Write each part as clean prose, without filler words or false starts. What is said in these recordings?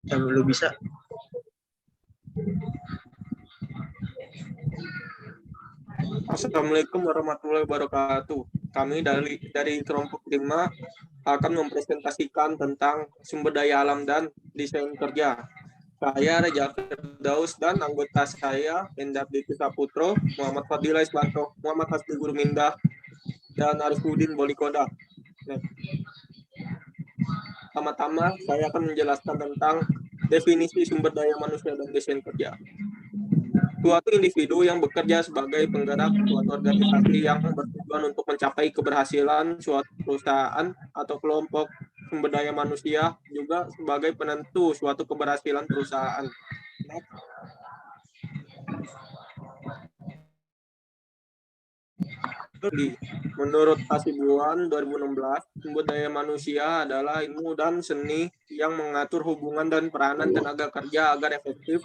Lu bisa. Assalamualaikum warahmatullahi wabarakatuh. Kami dari kelompok 5 akan mempresentasikan tentang sumber daya alam dan desain kerja. Saya Reja Firdaus dan anggota saya Endar Diki Saputro, Muhammad Fadila Isbanto, Muhammad Hasbi Gurmindah, dan Arifudin Bolikoda. Pertama-tama saya akan menjelaskan tentang definisi sumber daya manusia dan desain kerja. Suatu individu yang bekerja sebagai penggerak suatu organisasi yang bertujuan untuk mencapai keberhasilan suatu perusahaan atau kelompok. Sumber daya manusia juga sebagai penentu suatu keberhasilan perusahaan. Menurut Hasibuan 2016, sumber daya manusia adalah ilmu dan seni yang mengatur hubungan dan peranan tenaga kerja agar efektif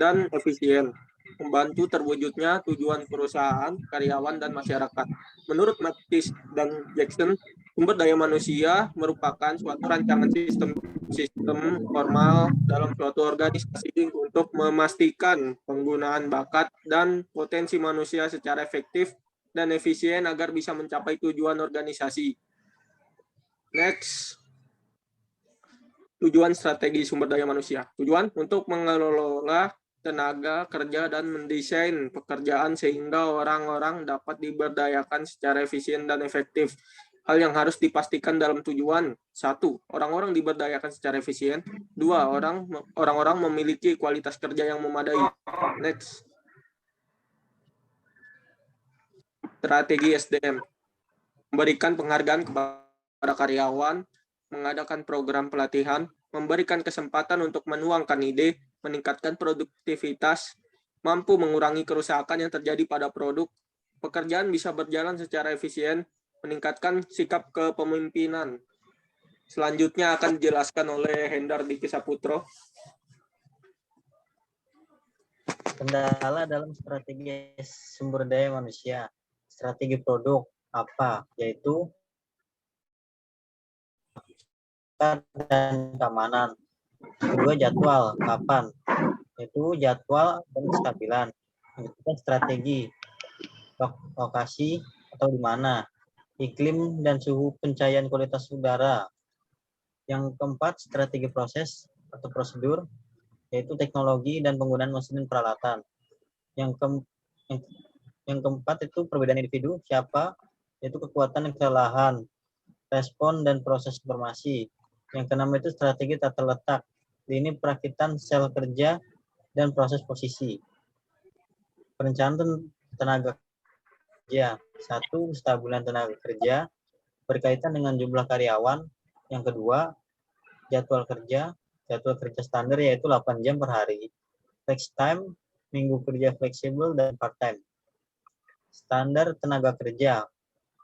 dan efisien, membantu terwujudnya tujuan perusahaan, karyawan, dan masyarakat. Menurut Mattis dan Jackson, sumber daya manusia merupakan suatu rancangan sistem formal dalam suatu organisasi untuk memastikan penggunaan bakat dan potensi manusia secara efektif dan efisien agar bisa mencapai tujuan organisasi. Next. Tujuan strategi sumber daya manusia. Tujuan untuk mengelola tenaga kerja dan mendesain pekerjaan sehingga orang-orang dapat diberdayakan secara efisien dan efektif. Hal yang harus dipastikan dalam tujuan: 1. Orang-orang diberdayakan secara efisien. 2. Orang-orang memiliki kualitas kerja yang memadai. Next. Strategi SDM. Memberikan penghargaan kepada karyawan, mengadakan program pelatihan, memberikan kesempatan untuk menuangkan ide, meningkatkan produktivitas, mampu mengurangi kerusakan yang terjadi pada produk, pekerjaan bisa berjalan secara efisien, meningkatkan sikap kepemimpinan. Selanjutnya akan dijelaskan oleh Hendar Diki Saputro. Kendala dalam strategi sumber daya manusia. Strategi produk apa? Yaitu dan keamanan. Kedua, jadwal kapan? Yaitu jadwal dan kestabilan. Ketiga, strategi lokasi atau di mana, iklim dan suhu pencahayaan kualitas udara. Yang keempat, strategi proses atau prosedur, yaitu teknologi dan penggunaan mesin dan peralatan. Yang keempat itu perbedaan individu, siapa, yaitu kekuatan dan kelelahan, respon dan proses informasi. Yang keenam itu strategi tata letak, ini perakitan sel kerja dan proses posisi. Perencanaan tenaga kerja. 1. Kestabilan tenaga kerja berkaitan dengan jumlah karyawan. Yang kedua, jadwal kerja standar yaitu 8 jam per hari. Flex time, minggu kerja fleksibel dan part time. Standar tenaga kerja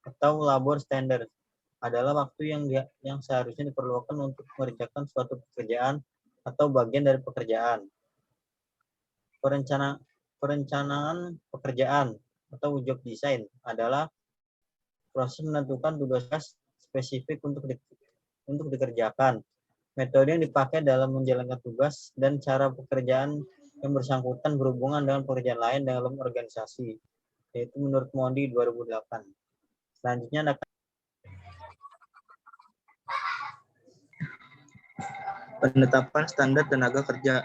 atau labor standard adalah waktu yang seharusnya diperlukan untuk mengerjakan suatu pekerjaan atau bagian dari pekerjaan. Perencanaan pekerjaan atau job design adalah proses menentukan tugas spesifik untuk dikerjakan, metode yang dipakai dalam menjalankan tugas, dan cara pekerjaan yang bersangkutan berhubungan dengan pekerjaan lain dalam organisasi, yaitu menurut Mondi 2008. Selanjutnya ada Penetapan standar tenaga kerja,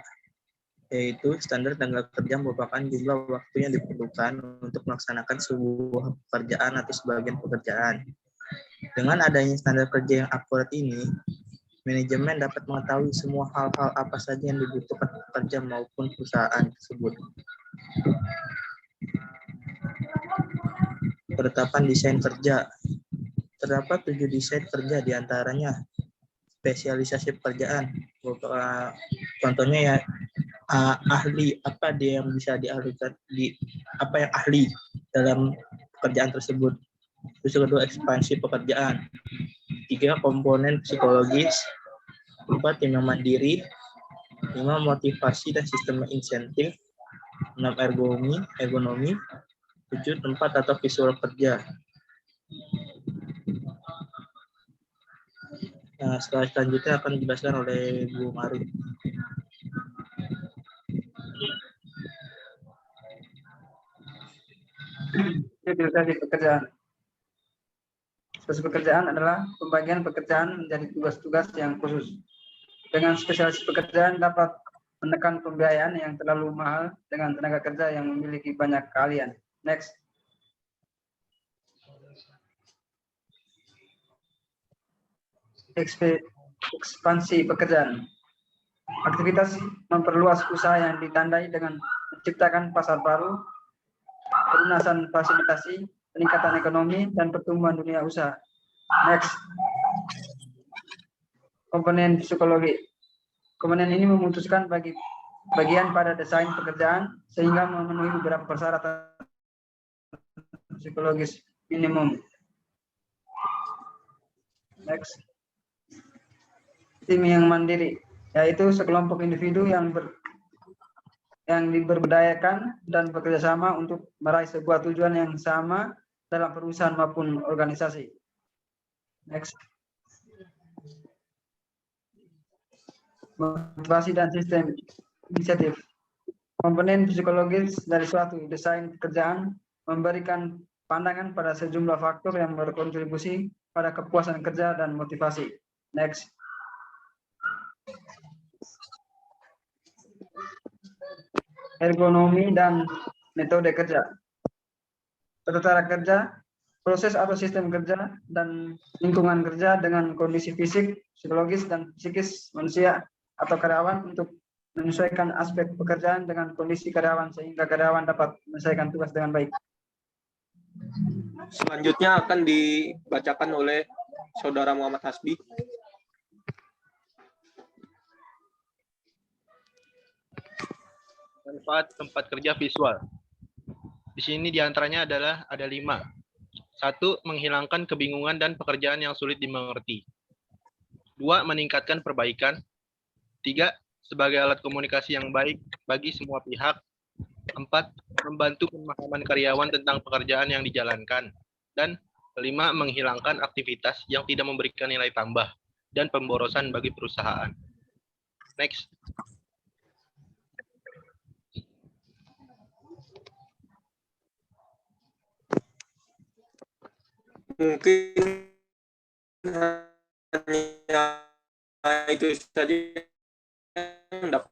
yaitu standar tenaga kerja merupakan jumlah waktu yang diperlukan untuk melaksanakan sebuah pekerjaan atau sebagian pekerjaan. Dengan adanya standar kerja yang akurat ini, manajemen dapat mengetahui semua hal-hal apa saja yang dibutuhkan pekerja maupun perusahaan tersebut. Penetapan desain kerja. Terdapat 7 desain kerja, diantaranya spesialisasi pekerjaan. Contohnya ya, ahli, apa dia yang bisa diahlikan, apa yang ahli dalam pekerjaan tersebut. Terus kedua, ekspansi pekerjaan. 3, komponen psikologis. 4, tim yang mandiri. 5, motivasi dan sistem insentif. 6, ergonomi. 7, tempat atau visual kerja. Selanjutnya akan dijelaskan oleh Bu Mari. Spesialisasi pekerjaan. Spesialisasi pekerjaan adalah pembagian pekerjaan menjadi tugas-tugas yang khusus. Dengan spesialisasi pekerjaan dapat menekan pembiayaan yang terlalu mahal dengan tenaga kerja yang memiliki banyak keahlian. Next. Ekspansi pekerjaan. Aktivitas memperluas usaha yang ditandai dengan menciptakan pasar baru, pelunasan fasilitasi, peningkatan ekonomi, dan pertumbuhan dunia usaha. Next. Komponen psikologi. Komponen ini memutuskan bagian pada desain pekerjaan sehingga memenuhi beberapa persyaratan psikologis minimum. Next. Tim yang mandiri, yaitu sekelompok individu yang diberdayakan dan bekerja sama untuk meraih sebuah tujuan yang sama dalam perusahaan maupun organisasi. Next. Motivasi dan sistem inisiatif. Komponen psikologis dari suatu desain pekerjaan memberikan pandangan pada sejumlah faktor yang berkontribusi pada kepuasan kerja dan motivasi. Next. Ergonomi dan metode kerja. Tata cara kerja, proses atau sistem kerja, dan lingkungan kerja dengan kondisi fisik, psikologis, dan psikis manusia atau karyawan untuk menyesuaikan aspek pekerjaan dengan kondisi karyawan sehingga karyawan dapat menyelesaikan tugas dengan baik. Selanjutnya akan dibacakan oleh Saudara Muhammad Hasbi. Manfaat tempat kerja visual. Di sini diantaranya adalah ada 5. 1. Menghilangkan kebingungan dan pekerjaan yang sulit dimengerti. 2. Meningkatkan perbaikan. 3. Sebagai alat komunikasi yang baik bagi semua pihak. 4. Membantu pemahaman karyawan tentang pekerjaan yang dijalankan. Dan 5. Menghilangkan aktivitas yang tidak memberikan nilai tambah dan pemborosan bagi perusahaan. Next. Mungkin hanya itu saja yang dapat